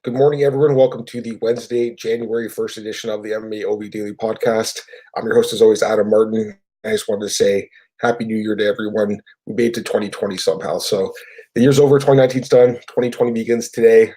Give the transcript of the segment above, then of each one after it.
Good morning, everyone. Welcome to the Wednesday, January 1st edition of the MMAOB Daily Podcast. I'm your host, as always, Adam Martin. I just wanted to say Happy New Year to everyone. We made it to 2020 somehow. So the year's over, 2019's done, 2020 begins today.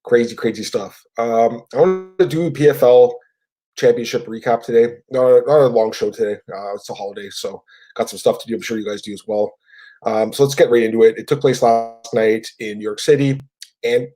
Crazy, crazy stuff. I want to do a PFL championship recap today. Not a long show today. It's a holiday, so got some stuff to do. I'm sure you guys do as well. So let's get right into it. It took place last night in New York City, and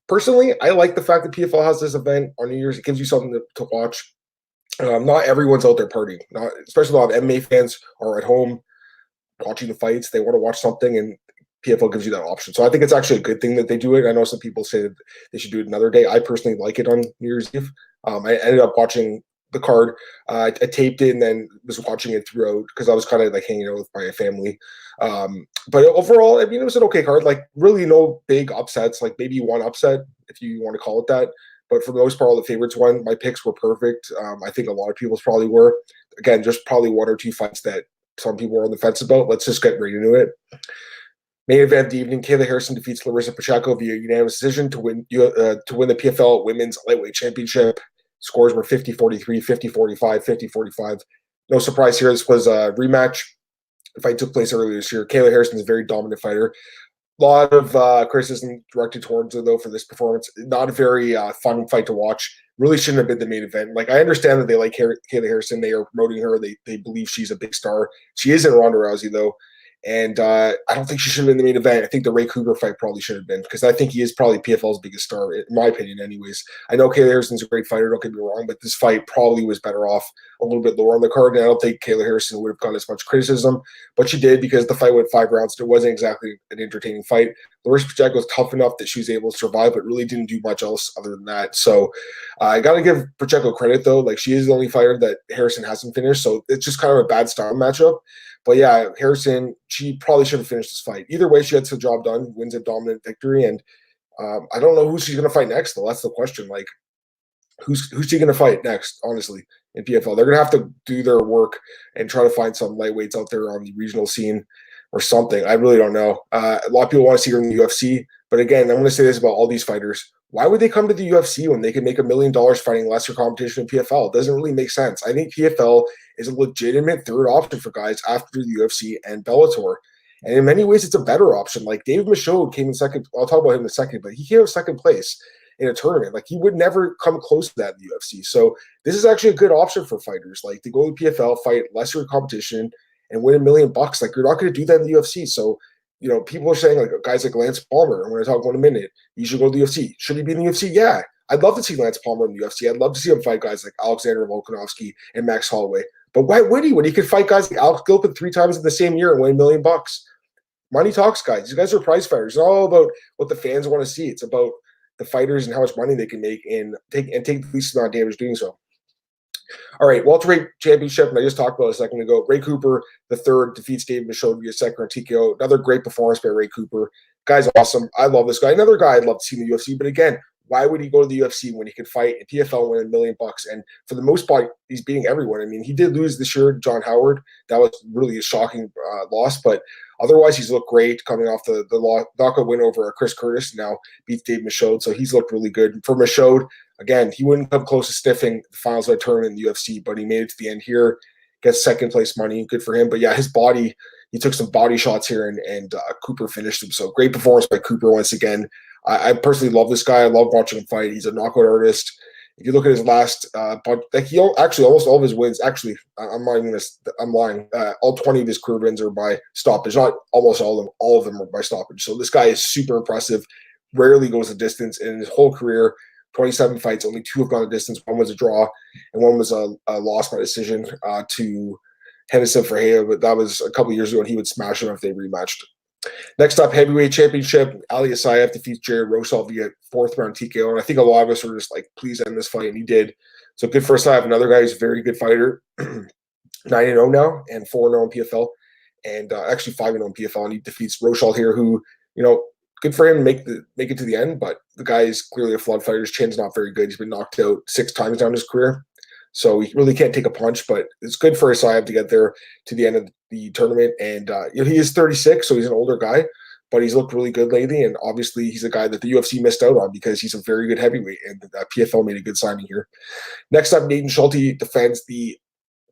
personally, I like the fact that PFL has this event on New Year's. It gives you something to watch. Not everyone's out there partying. Not especially a lot of MMA fans are at home watching the fights. They want to watch something, and PFL gives you that option. So I think it's actually a good thing that they do it. I know some people say that they should do it another day. I personally like it on New Year's Eve. I ended up watching the card. I taped it and then was watching it throughout because I was kind of like hanging out with my family. But overall, I mean, it was an okay card. Like really no big upsets. Like maybe one upset if you want to call it that. But for the most part, all the favorites won. My picks were perfect. I think a lot of people's probably were. Again, just probably one or two fights that some people were on the fence about. Let's just get right into it. Main event of the evening: Kayla Harrison defeats Larissa Pacheco via unanimous decision to win the PFL Women's Lightweight Championship. Scores were 50-43, 50-45, 50-45. No surprise here. This was a rematch. The fight took place earlier this year. Kayla Harrison is a very dominant fighter. A lot of criticism directed towards her, though, for this performance. Not a very fun fight to watch. Really shouldn't have been the main event. Like, I understand that they like Kayla Harrison. They are promoting her. They believe she's a big star. She isn't Ronda Rousey, though. And I don't think she should have been the main event. I think the Ray Cougar fight probably should have been because I think he is probably PFL's biggest star, in my opinion, anyways. I know Kayla Harrison's a great fighter, don't get me wrong, but this fight probably was better off a little bit lower on the card. And I don't think Kayla Harrison would have gotten as much criticism, but she did because the fight went 5 rounds. It wasn't exactly an entertaining fight. Larissa Pacheco was tough enough that she was able to survive, but really didn't do much else other than that. So I got to give Pacheco credit, though. Like, she is the only fighter that Harrison hasn't finished, so it's just kind of a bad style matchup. But yeah, Harrison, she probably should have finished this fight. Either way, she gets the job done, wins a dominant victory, and I don't know who she's going to fight next, though. That's the question. Like, who's she going to fight next, honestly, in PFL? They're going to have to do their work and try to find some lightweights out there on the regional scene or something. I really don't know. A lot of people want to see her in the UFC, but again, I'm going to say this about all these fighters. Why would they come to the UFC when they can make $1 million fighting lesser competition in PFL? It doesn't really make sense. I think PFL is a legitimate third option for guys after the UFC and Bellator. And in many ways, it's a better option. Like David Michaud came in second. I'll talk about him in a second, but he came in second place in a tournament. Like he would never come close to that in the UFC. So this is actually a good option for fighters. Like to go to PFL, fight lesser competition, and win $1 million. Like you're not going to do that in the UFC. So you know, people are saying like guys like Lance Palmer. I'm going to talk about in a minute. You should go to the UFC. Should he be in the UFC? Yeah, I'd love to see Lance Palmer in the UFC. I'd love to see him fight guys like Alexander Volkanovski and Max Holloway. But why would he when he could fight guys like Alex Gilpin 3 times in the same year and win $1 million? Money talks, guys. These guys are prize fighters. It's not all about what the fans want to see. It's about the fighters and how much money they can make and take the least amount of damage doing so. All right, welterweight championship, and I just talked about it a second ago. Ray Cooper, the third, defeats David Michaud via second round TKO. Another great performance by Ray Cooper. Guy's awesome. I love this guy. Another guy I'd love to see in the UFC, but again, why would he go to the UFC when he could fight in PFL and win $1 million? And for the most part, he's beating everyone. I mean, he did lose this year to John Howard. That was really a shocking loss, but otherwise, he's looked great coming off the knockout win over Chris Curtis. Now beats Dave Michaud, so he's looked really good. For Michaud, again, he wouldn't come close to sniffing the finals of a tournament in the UFC, but he made it to the end here, gets second place money. Good for him. But yeah, his body, he took some body shots here, and Cooper finished him. So great performance by Cooper once again. I personally love this guy. I love watching him fight. He's a knockout artist. If you look at his last, like he actually almost all of his wins. Actually, I'm lying. All 20 of his career wins are by stoppage. Not almost all of them. All of them are by stoppage. So this guy is super impressive. Rarely goes the distance in his whole career. 27 fights, only 2 have gone the distance. One was a draw, and one was a loss by decision to Henderson Ferreira. But that was a couple of years ago, and he would smash him if they rematched. Next up, heavyweight championship. Ali Isaev defeats Jared Rosal via 4th round TKO. And I think a lot of us were just like, please end this fight. And he did. So good for Isaev. Another guy who's a very good fighter. 9-0 now and 4-0 in PFL. And actually 5-0 in PFL. And he defeats Rosal here, who, you know, good for him to make it to the end. But the guy is clearly a flood fighter. His chin's not very good. He's been knocked out 6 times down his career. So he really can't take a punch, but it's good for Isaev to get there to the end of the tournament. And you know, he is 36, so he's an older guy. but he's looked really good lately. And obviously, he's a guy that the UFC missed out on because he's a very good heavyweight, and PFL made a good signing here. Next up, Natan Schulte defends the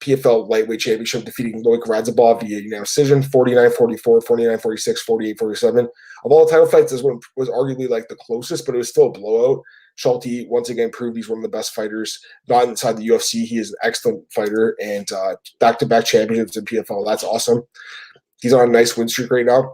PFL lightweight championship, defeating Loic Radzhabov via unanimous decision, 49-44, 49-46, 48-47. Of all the title fights, this one was arguably like the closest, but it was still a blowout. Schulte once again proved he's one of the best fighters, not inside the UFC. He is an excellent fighter, and back-to-back championships in PFL. That's awesome. He's on a nice win streak right now.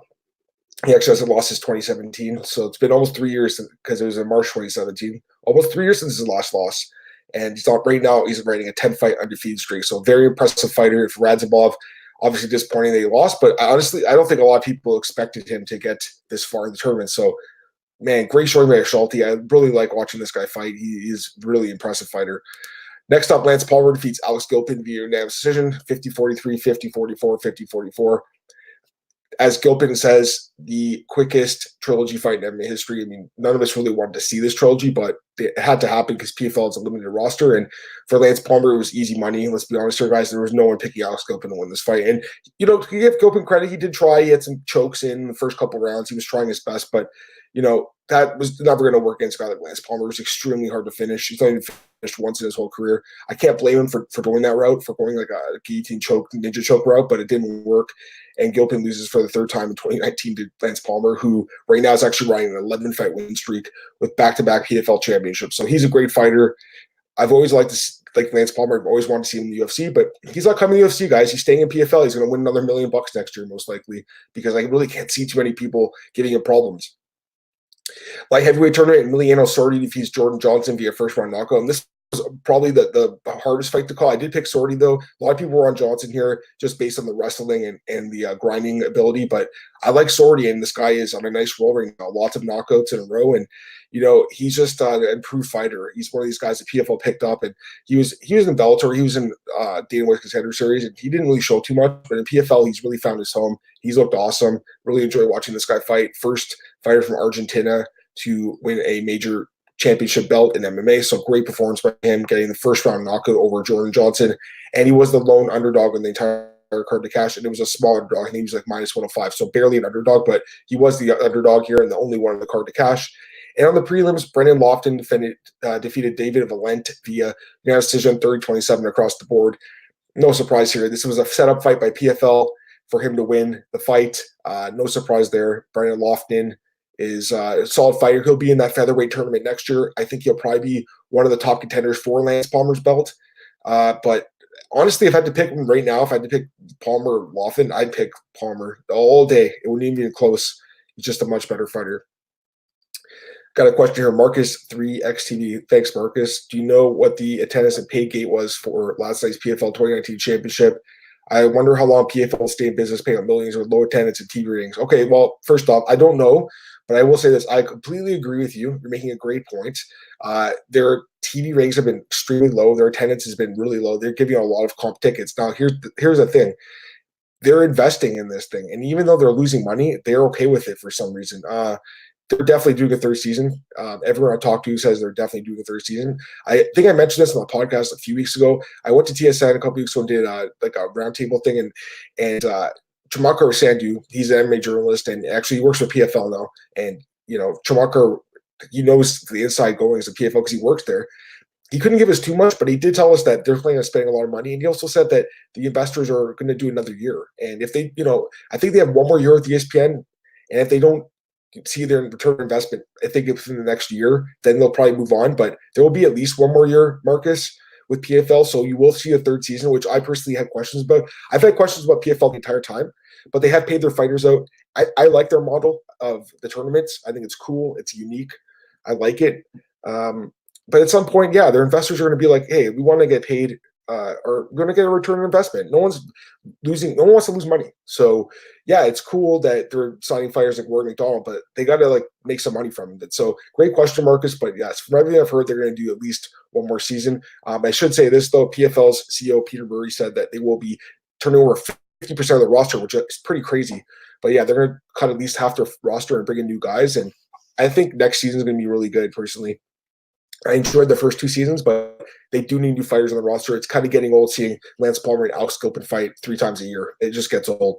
He actually hasn't lost since 2017, so it's been almost 3 years because it was in March 2017. Almost 3 years since his last loss. And he's not right now. He's riding a 10-fight undefeated streak. So very impressive fighter. For Radzhabov, obviously disappointing that he lost, but honestly, I don't think a lot of people expected him to get this far in the tournament. So, man, great showing by Schulte. I really like watching this guy fight. He is a really impressive fighter. Next up, Lance Palmer defeats Alex Gilpin via unanimous decision, 50-43, 50-44, 50-44. As Gilpin says, the quickest trilogy fight in MMA history. I mean, none of us really wanted to see this trilogy, but it had to happen because PFL is a limited roster. And for Lance Palmer, it was easy money. Let's be honest here, guys. There was no one picking Alex Gilpin to win this fight. And, you know, to give Gilpin credit, he did try. He had some chokes in the first couple rounds. He was trying his best, but, you know, that was never going to work against a guy like Lance Palmer. It was extremely hard to finish. He's only finished once in his whole career. I can't blame him for going that route, for going like a guillotine choke, ninja choke route, but it didn't work. And Gilpin loses for the third time in 2019 to Lance Palmer, who right now is actually riding an 11-fight win streak with back-to-back PFL championships. So he's a great fighter. I've always liked this, like Lance Palmer. I've always wanted to see him in the UFC, but he's not coming to the UFC, guys. He's staying in PFL. He's going to win another $1 million next year, most likely, because I really can't see too many people giving him problems. Light heavyweight tournament, Emiliano Sordi defeats Jordan Johnson via first-round knockout. And this was probably the hardest fight to call. I did pick Sordi, though. A lot of people were on Johnson here just based on the wrestling and the grinding ability. But I like Sordi, and this guy is on a nice roll right now. Lots of knockouts in a row. And, you know, he's just an improved fighter. He's one of these guys that PFL picked up. And he was in Bellator. He was in Dana White's Contender Series. And he didn't really show too much. But in PFL, he's really found his home. He's looked awesome. Really enjoy watching this guy fight. First fighter from Argentina to win a major championship belt in MMA. So great performance by him, getting the first round knockout over Jordan Johnson. And he was the lone underdog in the entire card to cash. And it was a small underdog. I think he was like minus 105. So barely an underdog, but he was the underdog here and the only one in the card to cash. And on the prelims, Brendan Lofton defeated David Valent via unanimous decision 30-27 across the board. No surprise here. This was a setup fight by PFL for him to win the fight. No surprise there. Brendan Lofton is a solid fighter. He'll be in that featherweight tournament next year. I think he'll probably be one of the top contenders for Lance Palmer's belt. But honestly, if I had to pick him right now, if I had to pick Palmer or Lofton, I'd pick Palmer all day. It wouldn't even be close. He's just a much better fighter. Got a question here. Marcus 3XTV. Thanks, Marcus. Do you know what the attendance and pay gate was for last night's PFL 2019 championship? I wonder how long PFL will stay in business paying out millions with low attendance and TV ratings. Okay, well, first off, I don't know. But I will say this, I completely agree with you. You're making a great point. Their TV ratings have been extremely low. Their attendance has been really low. They're giving out a lot of comp tickets. Now, here's the thing. They're investing in this thing. And even though they're losing money, they're okay with it for some reason. They're definitely doing a third season. Everyone I talk to says they're definitely doing a third season. I think I mentioned this on the podcast a few weeks ago. I went to TSN a couple weeks ago and did like a roundtable thing, and Chamakar Sandhu, he's an MMA journalist, and actually he works for PFL now. And, you know, Chamakar, he knows the inside goings of PFL because he works there. He couldn't give us too much, but he did tell us that they're planning on spending a lot of money. And he also said that the investors are going to do another year. And if they, you know, I think they have one more year with ESPN. And if they don't see their return on investment, I think within the next year, then they'll probably move on. But there will be at least one more year, Marcus, with PFL. So you will see a third season, which I personally had questions about. I've had questions about PFL the entire time, but they have paid their fighters out. I like their model of the tournaments. I think it's cool. It's unique. I like it. But at some point, yeah, their investors are going to be like, hey, we want to get paid or we're going to get a return on investment. No one wants to lose money. So yeah, it's cool that they're signing fighters like Ward McDonald, but they got to like make some money from it. So great question, Marcus. But yes, from everything I've heard, they're going to do at least one more season. I should say this though, PFL's CEO Peter Murray said that they will be turning over 50% of the roster, which is pretty crazy. But yeah, they're going to cut at least half their roster and bring in new guys. And I think next season is going to be really good personally. I enjoyed the first two seasons, but they do need new fighters on the roster. It's kind of getting old seeing Lance Palmer and Alex Gilpin fight 3 times a year. It just gets old.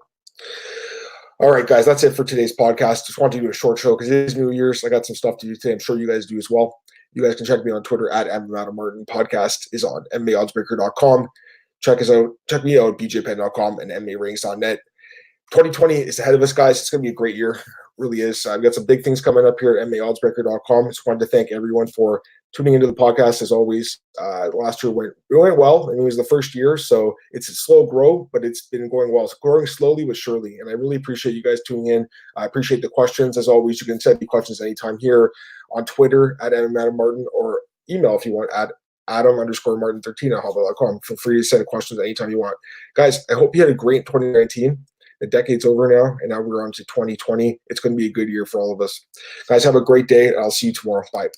All right, guys, that's it for today's podcast. Just wanted to do a short show because it is New Year's. I got some stuff to do today. I'm sure you guys do as well. You guys can check me on Twitter at @MMAOB. Podcast is on MMAOddsbreaker.com. Check us out. Check me out at bjpen.com and MMARings.net. 2020 is ahead of us, guys. It's going to be a great year. It really is. I've got some big things coming up here at MMAOddsbreaker.com. Just wanted to thank everyone for tuning into the podcast as always. Last year went well, and it was the first year, so it's a slow grow, but it's been going well. It's growing slowly but surely, and I really appreciate you guys tuning in. I appreciate the questions. As always, you can send me questions anytime here on Twitter at @MMAdamMartin or email if you want at Adam_Martin13 at hotmail.com. Feel free to send questions anytime you want. Guys, I hope you had a great 2019. The decade's over now, and now we're on to 2020. It's going to be a good year for all of us. Guys, have a great day, and I'll see you tomorrow. Bye.